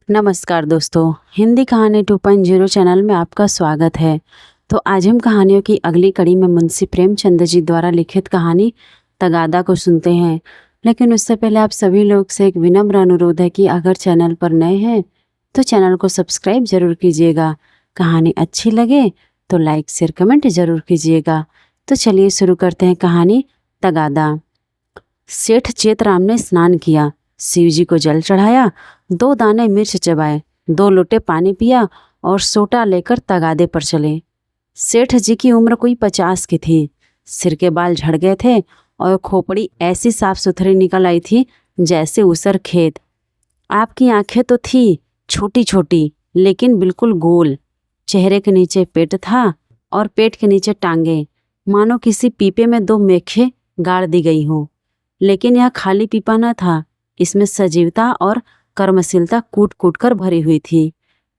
नमस्कार दोस्तों, हिंदी कहानी 2.0 चैनल में आपका स्वागत है। तो आज हम कहानियों की अगली कड़ी में मुंशी प्रेमचंद जी द्वारा लिखित कहानी तगादा को सुनते हैं। लेकिन उससे पहले आप सभी लोग से एक विनम्र अनुरोध है कि अगर चैनल पर नए हैं तो चैनल को सब्सक्राइब जरूर कीजिएगा। कहानी अच्छी लगे तो लाइक शेयर कमेंट जरूर कीजिएगा। तो चलिए शुरू करते हैं कहानी तगादा। सेठ चेतराम ने स्नान किया, शिव जी को जल चढ़ाया, 2 दाने मिर्च चबाए, 2 लोटे पानी पिया और सोटा लेकर तगादे पर चले। सेठ जी की उम्र कोई 50 की थी। सिर के बाल झड़ गए थे और खोपड़ी ऐसी साफ सुथरी निकल आई थी जैसे ऊसर खेत। आपकी आंखें तो थी छोटी छोटी लेकिन बिल्कुल गोल। चेहरे के नीचे पेट था और पेट के नीचे टांगे, मानो किसी पीपे में 2 मेखें गाड़ दी गई हो। लेकिन यह खाली पीपा न था, इसमें सजीवता और कर्मशीलता कूट कूट कर भरी हुई थी।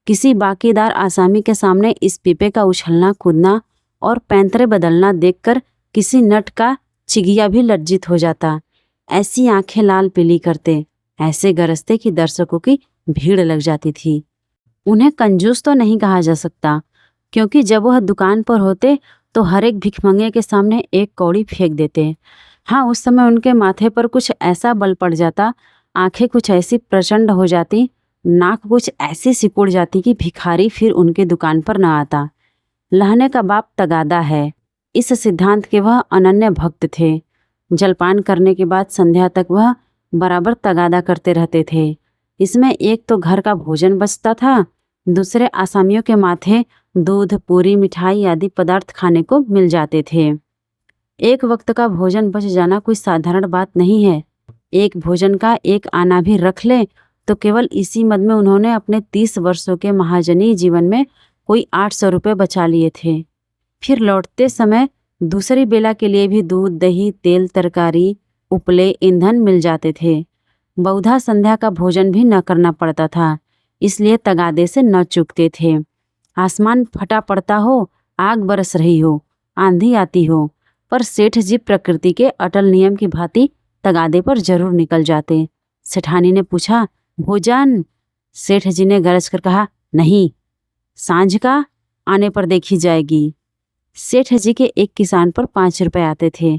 किसी बाकीदार आसामी के सामने इस पीपे का उछलना कूदना और पैंतरे बदलना देखकर किसी नट का चिगिया भी लज्जित हो जाता। ऐसी आंखें लाल पीली करते, ऐसे गरजते कि दर्शकों की भीड़ लग जाती थी। उन्हें कंजूस तो नहीं कहा जा सकता, क्योंकि जब वह दुकान पर होते तो हर एक भिखमंगे के सामने एक कौड़ी फेंक देते। हाँ, उस समय उनके माथे पर कुछ ऐसा बल पड़ जाता, आंखें कुछ ऐसी प्रचंड हो जाती, नाक कुछ ऐसी सिकुड़ जाती कि भिखारी फिर उनके दुकान पर न आता। लहने का बाप तगादा है, इस सिद्धांत के वह अनन्य भक्त थे। जलपान करने के बाद संध्या तक वह बराबर तगादा करते रहते थे। इसमें एक तो घर का भोजन बचता था, दूसरे आसामियों के माथे दूध, पूरी, मिठाई आदि पदार्थ खाने को मिल जाते थे। एक वक्त का भोजन बच जाना कोई साधारण बात नहीं है। एक भोजन का एक आना भी रख ले तो केवल इसी मद में उन्होंने अपने 30 वर्षों के महाजनी जीवन में कोई 800 रुपये बचा लिए थे। फिर लौटते समय दूसरी बेला के लिए भी दूध, दही, तेल, तरकारी, उपले, ईंधन मिल जाते थे। बहुधा संध्या का भोजन भी न करना पड़ता था, इसलिए तगादे से न चूकते थे। आसमान फटा पड़ता हो, आग बरस रही हो, आंधी आती हो, पर सेठ जी प्रकृति के अटल नियम की भांति तगादे पर जरूर निकल जाते। सेठानी ने पूछा, भोजन? सेठ जी ने गरज कर कहा, नहीं, सांझ का आने पर देखी जाएगी। सेठ जी के एक किसान पर 5 रुपए आते थे।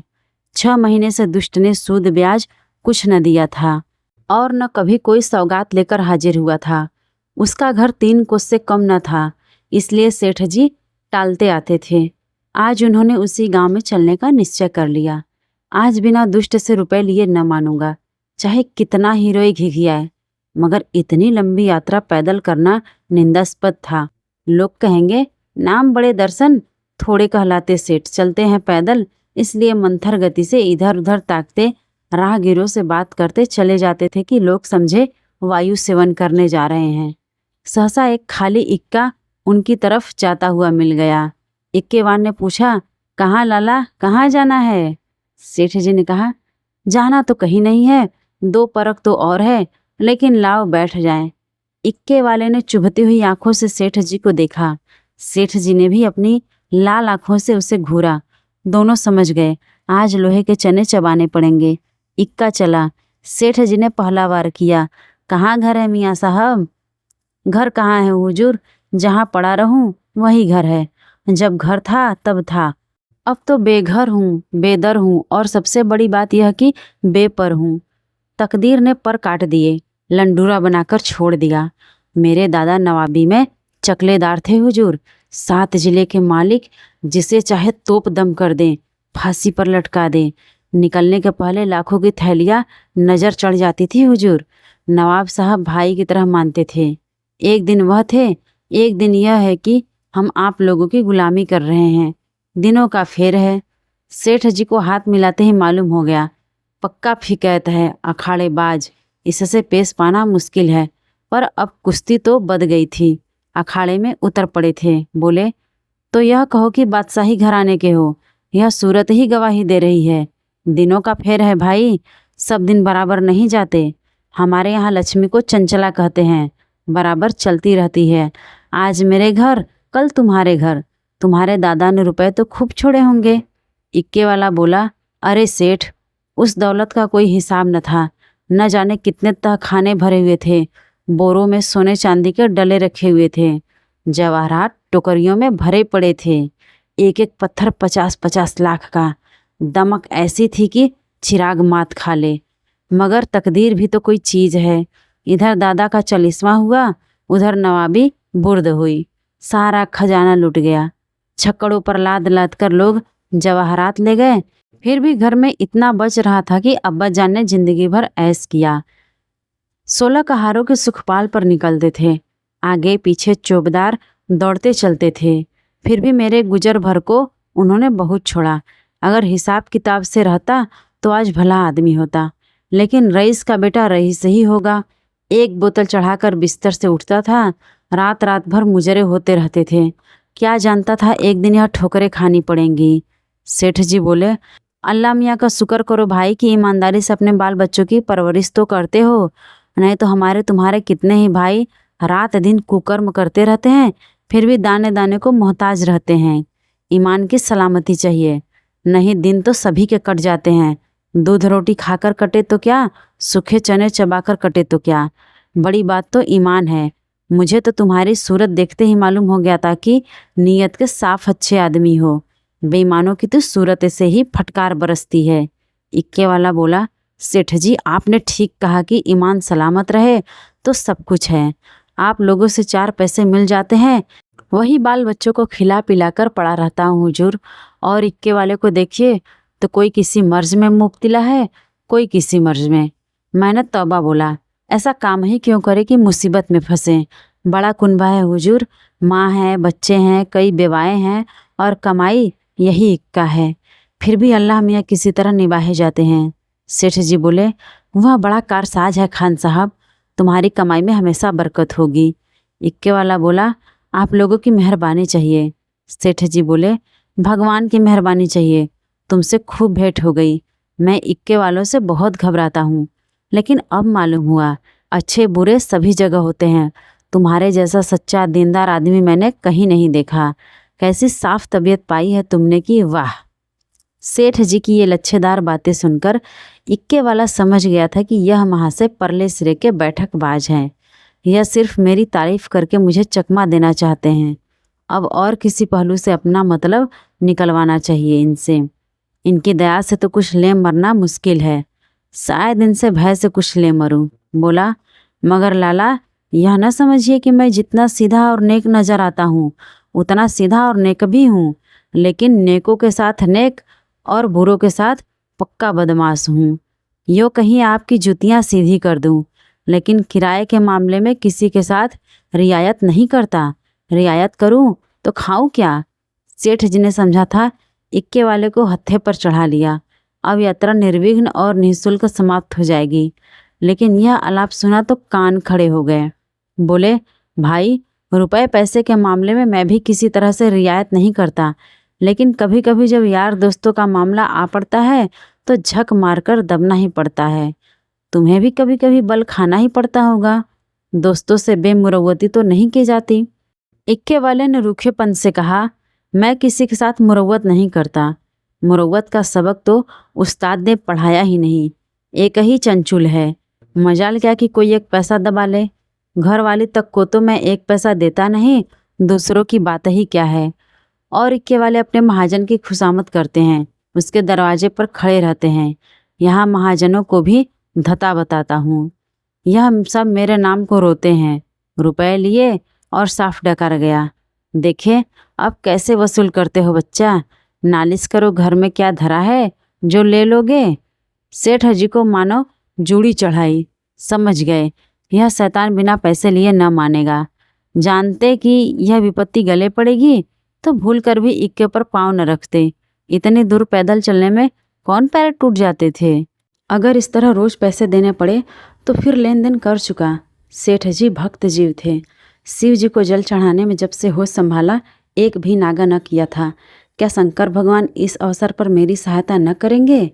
6 महीने से दुष्ट ने सूद ब्याज कुछ न दिया था और न कभी कोई सौगात लेकर हाजिर हुआ था। उसका घर 3 कोस से कम न था, इसलिए सेठ जी टालते आते थे। आज उन्होंने उसी गांव में चलने का निश्चय कर लिया। आज बिना दुष्ट से रुपए लिए न मानूंगा, चाहे कितना हीरोई घिघियाए। मगर इतनी लंबी यात्रा पैदल करना निंदास्पद था। लोग कहेंगे, नाम बड़े दर्शन, थोड़े कहलाते सेठ, चलते हैं पैदल। इसलिए मंथर गति से इधर उधर ताकते, राहगीरों से बात करते चले जाते थे कि लोग समझे वायु सेवन करने जा रहे हैं। सहसा एक खाली इक्का उनकी तरफ जाता हुआ मिल गया। इक्केवान ने पूछा, कहाँ लाला, कहाँ जाना है? सेठ जी ने कहा, जाना तो कहीं नहीं है, 2 परख तो और है, लेकिन लाओ बैठ जाएं। इक्के वाले ने चुभती हुई आंखों से सेठ जी को देखा। सेठ जी ने भी अपनी लाल आंखों से उसे घूरा। दोनों समझ गए, आज लोहे के चने चबाने पड़ेंगे। इक्का चला। सेठ जी ने पहला वार किया, कहाँ घर है मियाँ साहब? घर कहाँ है हुजूर, जहाँ पड़ा रहूं वही घर है। जब घर था तब था, अब तो बेघर हूँ, बेदर हूँ, और सबसे बड़ी बात यह कि बेपर हूँ। तकदीर ने पर काट दिए, लंडूरा बनाकर छोड़ दिया। मेरे दादा नवाबी में चकलेदार थे हुजूर, 7 जिले के मालिक, जिसे चाहे तोप दम कर दें, फांसी पर लटका दें। निकलने के पहले लाखों की थैलियाँ नजर चढ़ जाती थी हुजूर। नवाब साहब भाई की तरह मानते थे। एक दिन वह थे, एक दिन यह है कि हम आप लोगों की गुलामी कर रहे हैं। दिनों का फेर है। सेठ जी को हाथ मिलाते ही मालूम हो गया, पक्का फिकैत है, अखाड़ेबाज, इससे पेश पाना मुश्किल है। पर अब कुश्ती तो बद गई थी, अखाड़े में उतर पड़े थे। बोले, तो यह कहो कि बादशाही घराने के हो, यह सूरत ही गवाही दे रही है। दिनों का फेर है भाई, सब दिन बराबर नहीं जाते। हमारे यहाँ लक्ष्मी को चंचला कहते हैं, बराबर चलती रहती है। आज मेरे घर, कल तुम्हारे घर। तुम्हारे दादा ने रुपए तो खूब छोड़े होंगे। इक्के वाला बोला, अरे सेठ, उस दौलत का कोई हिसाब न था। न जाने कितने तहखाने भरे हुए थे, बोरों में सोने चांदी के डले रखे हुए थे। जवाहरात टोकरियों में भरे पड़े थे। एक एक पत्थर 50-50 लाख का। दमक ऐसी थी कि चिराग मात खा ले। मगर तकदीर भी तो कोई चीज़ है। इधर दादा का 40वां हुआ, उधर नवाबी बुर्द हुई। सारा खजाना लुट गया। छक्कड़ों पर लाद लाद कर लोग जवाहरात ले गए। फिर भी घर में इतना बच रहा था कि अब्बा जान ने जिंदगी भर ऐश किया। 16 कहारों के सुखपाल पर निकलते थे। आगे पीछे चौबदार दौड़ते चलते थे। फिर भी मेरे गुजर भर को उन्होंने बहुत छोड़ा। अगर हिसाब किताब से रहता तो आज भला आदमी होता, लेकिन रईस का बेटा रईस ही होगा। एक बोतल चढ़ाकर बिस्तर से उठता था, रात रात भर मुजरे होते रहते थे। क्या जानता था एक दिन यह ठोकरें खानी पड़ेंगी। सेठ जी बोले, अल्लाह मियाँ का शुक्र करो भाई कि ईमानदारी से अपने बाल बच्चों की परवरिश तो करते हो, नहीं तो हमारे तुम्हारे कितने ही भाई रात दिन कुकर्म करते रहते हैं, फिर भी दाने दाने को मोहताज रहते हैं। ईमान की सलामती चाहिए, नहीं दिन तो सभी के कट जाते हैं। दूध रोटी खाकर कटे तो क्या, सूखे चने चबाकर कटे तो क्या। बड़ी बात तो ईमान है। मुझे तो तुम्हारी सूरत देखते ही मालूम हो गया था कि नीयत के साफ अच्छे आदमी हो। बेईमानों की तो सूरत से ही फटकार बरसती है। इक्के वाला बोला, सेठ जी आपने ठीक कहा कि ईमान सलामत रहे तो सब कुछ है। आप लोगों से 4 पैसे मिल जाते हैं, वही बाल बच्चों को खिला पिलाकर पड़ा रहता हूँ हुजूर। और इक्के वाले को देखिए तो कोई किसी मर्ज में मुब्तला है, कोई किसी मर्ज में। मैंने तौबा बोला, ऐसा काम ही क्यों करे कि मुसीबत में फंसे। बड़ा कुनबा है हुजूर, माँ है, बच्चे हैं, कई बेवाएँ हैं और कमाई यही इक्का है। फिर भी अल्लाह मियाँ किसी तरह निभाए जाते हैं। सेठ जी बोले, वह बड़ा कारसाज है खान साहब, तुम्हारी कमाई में हमेशा बरकत होगी। इक्के वाला बोला, आप लोगों की मेहरबानी चाहिए। सेठ जी बोले, भगवान की मेहरबानी चाहिए। तुमसे खूब भेंट हो गई। मैं इक्के वालों से बहुत घबराता हूँ, लेकिन अब मालूम हुआ अच्छे बुरे सभी जगह होते हैं। तुम्हारे जैसा सच्चा दीनदार आदमी मैंने कहीं नहीं देखा। कैसी साफ तबीयत पाई है तुमने कि वाह। सेठ जी की ये लच्छेदार बातें सुनकर इक्के वाला समझ गया था कि यह महाशय परले सिरे के बैठकबाज हैं। यह सिर्फ मेरी तारीफ करके मुझे चकमा देना चाहते हैं। अब और किसी पहलू से अपना मतलब निकलवाना चाहिए इनसे। इनकी दया से तो कुछ ले मरना मुश्किल है, शायद इनसे भय से कुछ ले मरूं। बोला, मगर लाला यह न समझिए कि मैं जितना सीधा और नेक नजर आता हूँ उतना सीधा और नेक भी हूँ, लेकिन नेकों के साथ नेक और बुरों के साथ पक्का बदमाश हूँ। यो कहीं आपकी जुतियाँ सीधी कर दूँ, लेकिन किराए के मामले में किसी के साथ रियायत नहीं करता। रियायत करूँ तो खाऊं क्या। सेठ जी ने समझा था इक्के वाले को हत्थे पर चढ़ा लिया, अब यात्रा निर्विघ्न और निःशुल्क समाप्त हो जाएगी। लेकिन यह आलाप सुना तो कान खड़े हो गए। बोले, भाई रुपए पैसे के मामले में मैं भी किसी तरह से रियायत नहीं करता, लेकिन कभी कभी जब यार दोस्तों का मामला आ पड़ता है तो झक मारकर दबना ही पड़ता है। तुम्हें भी कभी कभी बल खाना ही पड़ता होगा। दोस्तों से बेमुरवती तो नहीं की जाती। इक्के वाले ने रूखेपन से कहा, मैं किसी के साथ मुरव्वत नहीं करता। मुरव्वत का सबक तो उस्ताद ने पढ़ाया ही नहीं। एक ही चंचुल है, मजाल क्या कि कोई एक पैसा दबा ले। घर वाली तक को तो मैं एक पैसा देता नहीं, दूसरों की बात ही क्या है। और इक्के वाले अपने महाजन की खुशामद करते हैं, उसके दरवाजे पर खड़े रहते हैं। यहाँ महाजनों को भी धता बताता हूँ। यह सब मेरे नाम को रोते हैं। रुपए लिए और साफ डकार गया। देखे अब कैसे वसूल करते हो बच्चा। नालिश करो घर में क्या धरा है जो ले लोगे। सेठ जी को मानो जूड़ी चढ़ाई। समझ गए यह शैतान बिना पैसे लिए न मानेगा। जानते कि यह विपत्ति गले पड़ेगी तो भूल कर भी इक्के पर पाँव न रखते। इतनी दूर पैदल चलने में कौन पैर टूट जाते थे। अगर इस तरह रोज पैसे देने पड़े तो फिर लेन देन कर चुका। सेठ जी भक्त जीव थे। शिव जी को जल चढ़ाने में जब से होश संभाला एक भी नागा न किया था। क्या शंकर भगवान इस अवसर पर मेरी सहायता न करेंगे।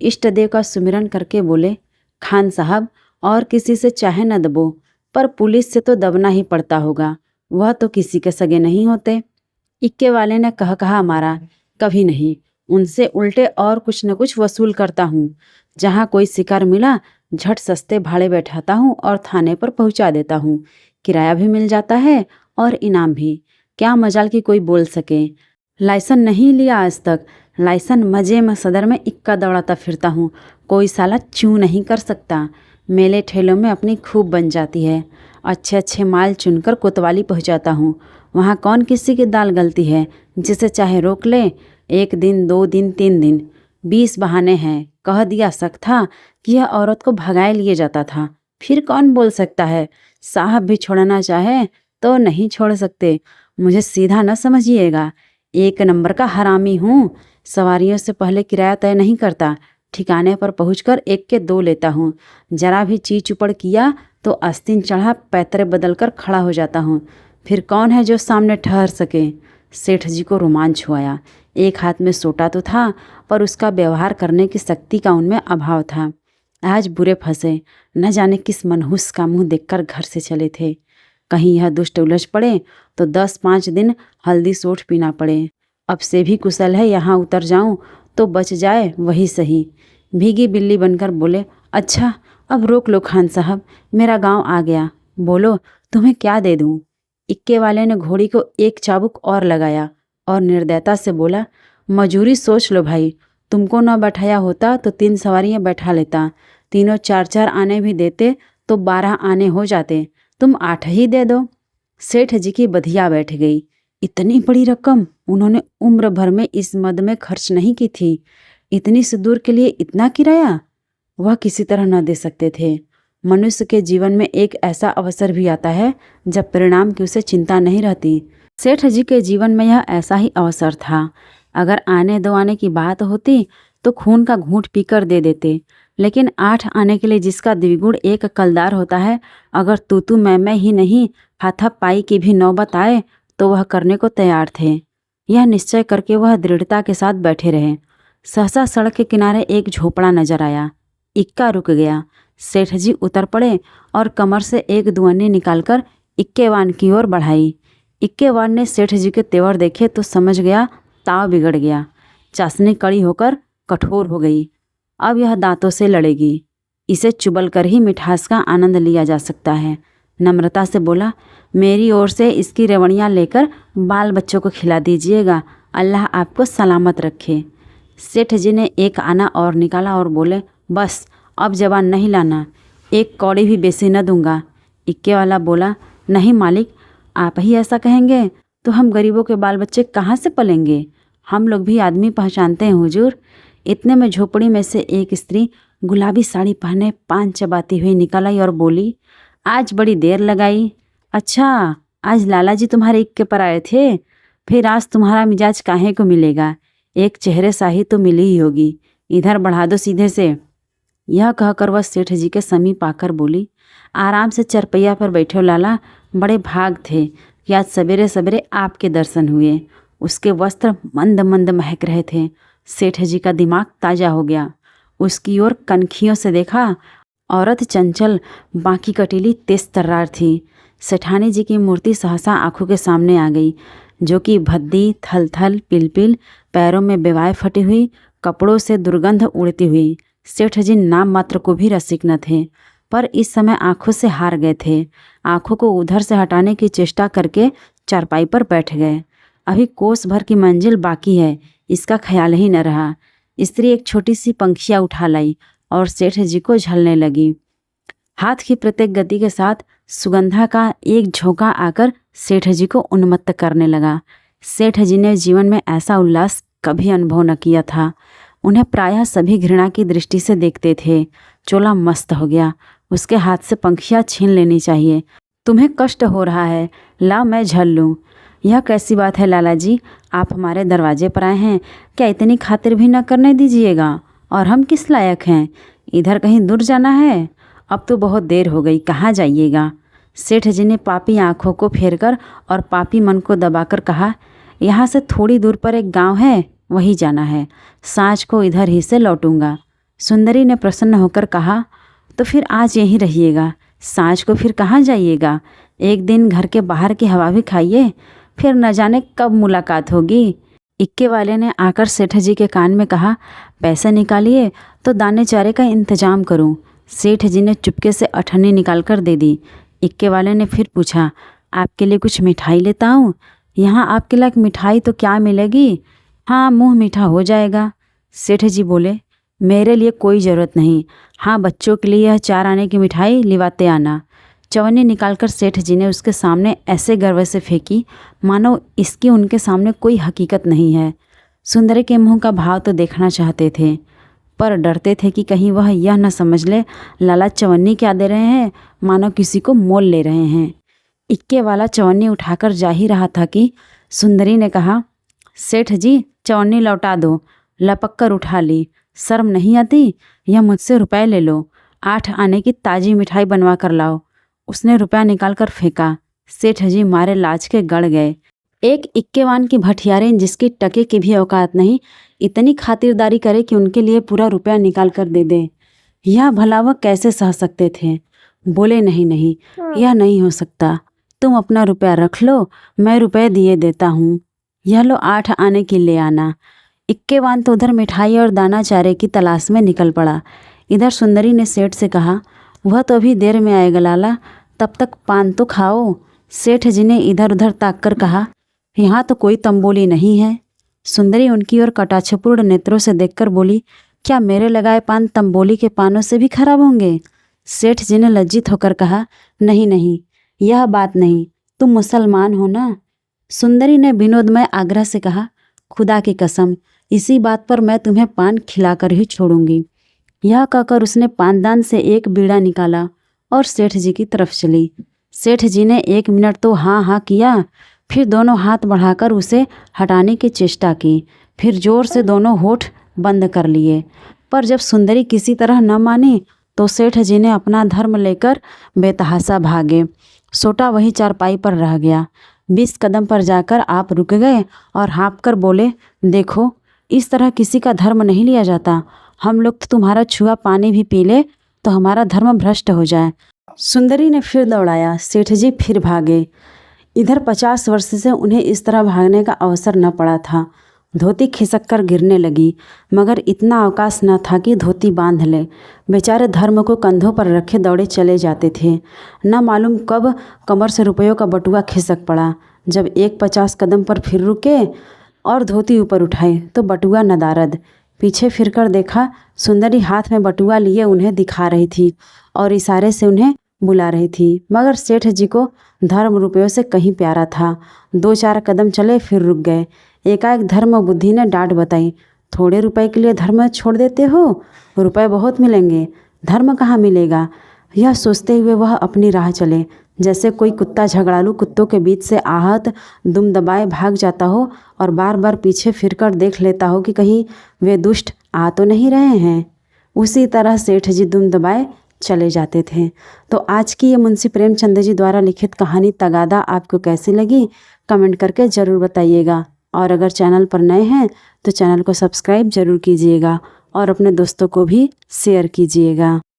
इष्ट देव का सुमिरन करके बोले, खान साहब और किसी से चाहे न दबो, पर पुलिस से तो दबना ही पड़ता होगा, वह तो किसी के सगे नहीं होते। इक्के वाले ने कहा मारा, कभी नहीं, उनसे उल्टे और कुछ न कुछ वसूल करता हूँ। जहाँ कोई शिकार मिला झट सस्ते भाड़े बैठाता हूँ और थाने पर पहुँचा देता हूँ। किराया भी मिल जाता है और इनाम भी। क्या मजाल कि कोई बोल सके। लाइसेंस नहीं लिया आज तक। लाइसेंस मजे में सदर में इक्का दौड़ाता फिरता हूँ। कोई साला चू नहीं कर सकता। मेले ठेलों में अपनी खूब बन जाती है। अच्छे अच्छे माल चुनकर कोतवाली पहुँचाता हूँ। वहाँ कौन किसी की दाल गलती है। जिसे चाहे रोक ले। 1 दिन 2 दिन 3 दिन 20 बहाने हैं। कह दिया शक था कि यह औरत को भगाए लिए जाता था। फिर कौन बोल सकता है। साहब भी छोड़ना चाहे तो नहीं छोड़ सकते। मुझे सीधा न समझिएगा। 1 नंबर का हरामी हूँ। सवारियों से पहले किराया तय नहीं करता। ठिकाने पर पहुंचकर 1 के 2 लेता हूँ। जरा भी ची चुपड़ किया तो आस्तीन चढ़ा पैतरे बदल कर खड़ा हो जाता हूँ। फिर कौन है जो सामने ठहर सके। सेठ जी को रोमांच हुआ। एक हाथ में सोटा तो था पर उसका व्यवहार करने की शक्ति का उनमें अभाव था। आज बुरे फंसे। न जाने किस मनहूस का मुंह देखकर घर से चले थे। कहीं यह दुष्ट उलझ पड़े तो 10-5 दिन हल्दी सोठ पीना पड़े। अब से भी कुशल है यहाँ उतर जाऊं तो बच जाए वही सही। भीगी बिल्ली बनकर बोले, अच्छा अब रोक लो खान साहब, मेरा गांव आ गया। बोलो तुम्हें क्या दे दूं। इक्के वाले ने घोड़ी को 1 चाबुक और लगाया और निर्दयता से बोला, मजूरी सोच लो भाई। तुमको न बैठाया होता तो 3 सवारियां बैठा लेता। तीनों 4-4 आने भी देते तो 12 आने हो जाते। तुम 8 ही दे दो। सेठ जी की बधिया बैठ गई। इतनी बड़ी रकम उन्होंने उम्र भर में इस मद में खर्च नहीं की थी। इतनी से दूर के लिए इतना किराया वह किसी तरह न दे सकते थे। मनुष्य के जीवन में एक ऐसा अवसर भी आता है जब परिणाम की उसे चिंता नहीं रहती। सेठ जी के जीवन में यह ऐसा ही अवसर था। अगर आने 2 आने की बात होती तो खून का घूंट पीकर दे देते, लेकिन 8 आने के लिए जिसका द्विगुण एक कलदार होता है, अगर तू मैं ही नहीं हाथापाई की भी नौबत आए तो वह करने को तैयार थे। यह निश्चय करके वह दृढ़ता के साथ बैठे रहे। सहसा सड़क के किनारे एक झोपड़ा नजर आया। इक्का रुक गया। सेठ जी उतर पड़े और कमर से एक दुअन्नी निकालकर इक्केवान की ओर बढ़ाई। इक्केवान ने सेठ जी के तेवर देखे तो समझ गया ताव बिगड़ गया। चाशनी कड़ी होकर कठोर हो गई। अब यह दांतों से लड़ेगी। इसे चुबल कर ही मिठास का आनंद लिया जा सकता है। नम्रता से बोला, मेरी ओर से इसकी रेवड़ियाँ लेकर बाल बच्चों को खिला दीजिएगा। अल्लाह आपको सलामत रखे। सेठ जी ने 1 आना और निकाला और बोले, बस अब जवान नहीं लाना। 1 कौड़ी भी बेसी न दूंगा। इक्के वाला बोला, नहीं मालिक, आप ही ऐसा कहेंगे तो हम गरीबों के बाल बच्चे कहाँ से पलेंगे। हम लोग भी आदमी पहचानते हैं हुजूर। इतने में झोपड़ी में से एक स्त्री गुलाबी साड़ी पहने पान चबाती हुई निकल आई और बोली, आज बड़ी देर लगाई। अच्छा, आज लाला जी तुम्हारे इक्के पर आए थे। फिर आज तुम्हारा मिजाज काहे को मिलेगा। एक चेहरे शाही तो मिली ही होगी। इधर बढ़ा दो सीधे से। यह कहकर वह सेठ जी के समीप आकर बोली, आराम से चरपैया पर बैठो लाला। बड़े भाग थे कि आज सवेरे सवेरे आपके दर्शन हुए। उसके वस्त्र मंद मंद महक रहे थे। सेठ जी का दिमाग ताज़ा हो गया। उसकी ओर कनखियों से देखा। औरत चंचल, बाकी कटीली, तेज तर्रार थी। सेठानी जी की मूर्ति सहसा आंखों के सामने आ गई, जो कि भद्दी, थल-थल, पिल-पिल, पैरों में बेवाय फटी हुई, कपड़ों से दुर्गंध उड़ती हुई। सेठ जी नाम मात्र को भी रसिक न थे, पर इस समय आंखों से हार गए थे। आंखों को उधर से हटाने की चेष्टा करके चारपाई पर बैठ गए। अभी कोस भर की मंजिल बाकी है, इसका ख्याल ही न रहा। स्त्री एक छोटी सी पंखिया उठा लाई और सेठ जी को झलने लगी। हाथ की प्रत्येक गति के साथ सुगंधा का एक झोंका आकर सेठ जी को उन्मत्त करने लगा। सेठ जी ने जीवन में ऐसा उल्लास कभी अनुभव न किया था। उन्हें प्रायः सभी घृणा की दृष्टि से देखते थे। चोला मस्त हो गया। उसके हाथ से पंखिया छीन लेनी चाहिए। तुम्हें कष्ट हो रहा है, ला मैं झल लूँ। यह कैसी बात है लाला जी, आप हमारे दरवाजे पर आए हैं, क्या इतनी खातिर भी न करने दीजिएगा। और हम किस लायक हैं, इधर कहीं दूर जाना है। अब तो बहुत देर हो गई, कहाँ जाइएगा। सेठ जी ने पापी आंखों को फेरकर और पापी मन को दबाकर कहा, यहाँ से थोड़ी दूर पर एक गांव है, वहीं जाना है। सांझ को इधर ही से लौटूंगा। सुंदरी ने प्रसन्न होकर कहा, तो फिर आज यहीं रहिएगा, सांझ को फिर कहाँ जाइएगा। एक दिन घर के बाहर की हवा भी खाइए, फिर न जाने कब मुलाकात होगी। इक्के वाले ने आकर सेठ जी के कान में कहा, पैसे निकालिए तो दाने चारे का इंतजाम करूं। सेठ जी ने चुपके से अठन्नी निकाल कर दे दी। इक्के वाले ने फिर पूछा, आपके लिए कुछ मिठाई लेता हूँ? यहाँ आपके लायक मिठाई तो क्या मिलेगी? हाँ, मुँह मीठा हो जाएगा। सेठ जी बोले, मेरे लिए कोई ज़रूरत नहीं। हाँ, बच्चों के लिए यह 4 आने की मिठाई लिवाते आना। चवन्नी निकालकर सेठ जी ने उसके सामने ऐसे गर्व से फेंकी मानो इसकी उनके सामने कोई हकीकत नहीं है। सुंदरी के मुंह का भाव तो देखना चाहते थे, पर डरते थे कि कहीं वह यह न समझ ले लाला चवन्नी क्या दे रहे हैं, मानो किसी को मोल ले रहे हैं। इक्के वाला चवन्नी उठाकर जा ही रहा था कि सुंदरी ने कहा, सेठ जी चवन्नी लौटा दो। लपक कर उठा ली। शर्म नहीं आती? यह मुझसे रुपए ले लो, 8 आने की ताज़ी मिठाई बनवा कर लाओ। उसने रुपया निकाल कर फेंका। सेठ जी मारे लाज के गड़ गए। एक इक्केवान की भठियारें जिसकी टके की भी औकात नहीं, इतनी खातिरदारी करे कि उनके लिए पूरा रुपया निकाल कर दे दे, यह भला वह कैसे सह सकते थे? बोले, नहीं, यह नहीं हो सकता। तुम अपना रुपया रख लो, मैं रुपए दिए देता हूँ। यह लो 8 आने की ले आना। इक्केवान तो उधर मिठाई और दाना चारे की तलाश में निकल पड़ा। इधर सुंदरी ने सेठ से कहा, वह तो अभी देर में आएगा लाला, तब तक पान तो खाओ। सेठ जी ने इधर उधर ताक कर कहा, यहाँ तो कोई तंबोली नहीं है। सुंदरी उनकी ओर कटाक्षपूर्ण नेत्रों से देखकर बोली, क्या मेरे लगाए पान तंबोली के पानों से भी खराब होंगे? सेठ जी ने लज्जित होकर कहा, नहीं, यह बात नहीं, तुम मुसलमान हो ना? सुंदरी ने विनोदमय आग्रह से कहा, खुदा की कसम, इसी बात पर मैं तुम्हें पान खिलाकर ही छोड़ूंगी। यह कहकर उसने पानदान से एक बीड़ा निकाला और सेठ जी की तरफ चली। सेठ जी ने 1 मिनट तो हाँ किया, फिर दोनों हाथ बढ़ाकर उसे हटाने की चेष्टा की, फिर जोर से दोनों होठ बंद कर लिए। पर जब सुंदरी किसी तरह न मानी तो सेठ जी ने अपना धर्म लेकर बेतहाशा भागे। सोटा वही चारपाई पर रह गया। 20 कदम पर जाकर आप रुक गए और हाँफ कर बोले, देखो, इस तरह किसी का धर्म नहीं लिया जाता। हम लोग तो तुम्हारा छुआ पानी भी पी ले तो हमारा धर्म भ्रष्ट हो जाए। सुंदरी ने फिर दौड़ाया। सेठ जी फिर भागे। इधर 50 वर्ष से उन्हें इस तरह भागने का अवसर न पड़ा था। धोती खिसक कर गिरने लगी, मगर इतना अवकाश न था कि धोती बांध ले। बेचारे धर्म को कंधों पर रखे दौड़े चले जाते थे। न मालूम कब कमर से रुपयों का बटुआ खिसक पड़ा। जब 50 कदम पर फिर रुके और धोती ऊपर उठाई तो बटुआ नदारद। पीछे फिरकर देखा, सुंदरी हाथ में बटुआ लिए उन्हें दिखा रही थी और इशारे से उन्हें बुला रही थी। मगर सेठ जी को धर्म रुपयों से कहीं प्यारा था। 2-4 कदम चले फिर रुक गए। एकाएक धर्म बुद्धि ने डांट बताई, थोड़े रुपए के लिए धर्म छोड़ देते हो? रुपए बहुत मिलेंगे, धर्म कहाँ मिलेगा? यह सोचते हुए वह अपनी राह चले, जैसे कोई कुत्ता झगड़ालू कुत्तों के बीच से आहत दुम दबाए भाग जाता हो और बार बार पीछे फिरकर देख लेता हो कि कहीं वे दुष्ट आ तो नहीं रहे हैं। उसी तरह सेठ जी दुम दबाए चले जाते थे। तो आज की ये मुंशी प्रेमचंद जी द्वारा लिखित कहानी तगादा आपको कैसी लगी, कमेंट करके ज़रूर बताइएगा। और अगर चैनल पर नए हैं तो चैनल को सब्सक्राइब ज़रूर कीजिएगा और अपने दोस्तों को भी शेयर कीजिएगा।